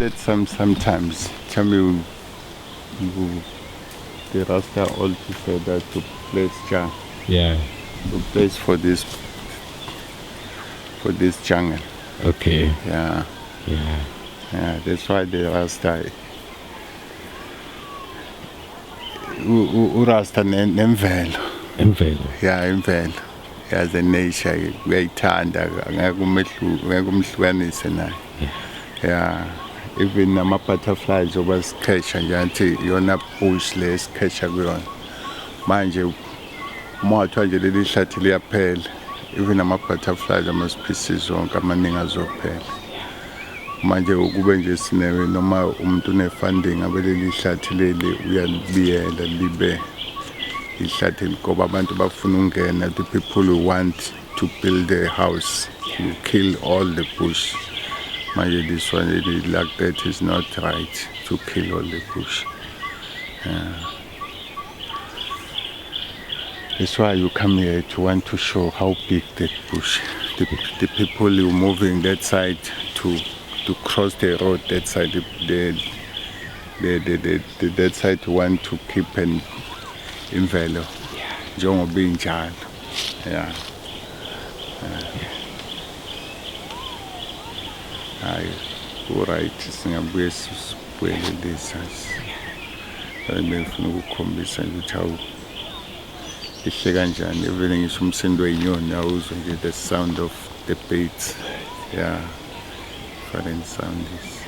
That sometimes tell me the Rasta all prefer that to place jang. Yeah. To place for this jungle. Okay. Yeah. Yeah. Yeah, that's why the Rasta Rasta nemvelo. Imvelo. Yeah, imvelo. Yeah, the nature uyayithanda ngeke umhlukanise nayo. Yeah. Even ama-butterflies oba sikhesha nje anti yona bush le sikhesha kuyona manje uma wathiwa nje leli hlathi liyaphela even ama-butterflies ama-species wonke amaningi azophela manje kube nje sinewe noma umuntu une-funding abe leli hlathi leli uyalibiyela libe ihlathi ngoba abantu bafuna ukungena the people who want to build a house you kill all the bush. Manje this one like that is not right to kill all the bush. That's why you come here to want to show how big that bush. The people who moving that side to cross the road that side that side want to keep an imvelo. Njengoba injalo. Yeah. Hayi right singabuye sibuyele lesi bengifuna ukukhombisa ukuthi hawu ihle kanjani evele ngisho umsindo wenyoni awuzwe nje the sound of the birds. Yeah, different sound is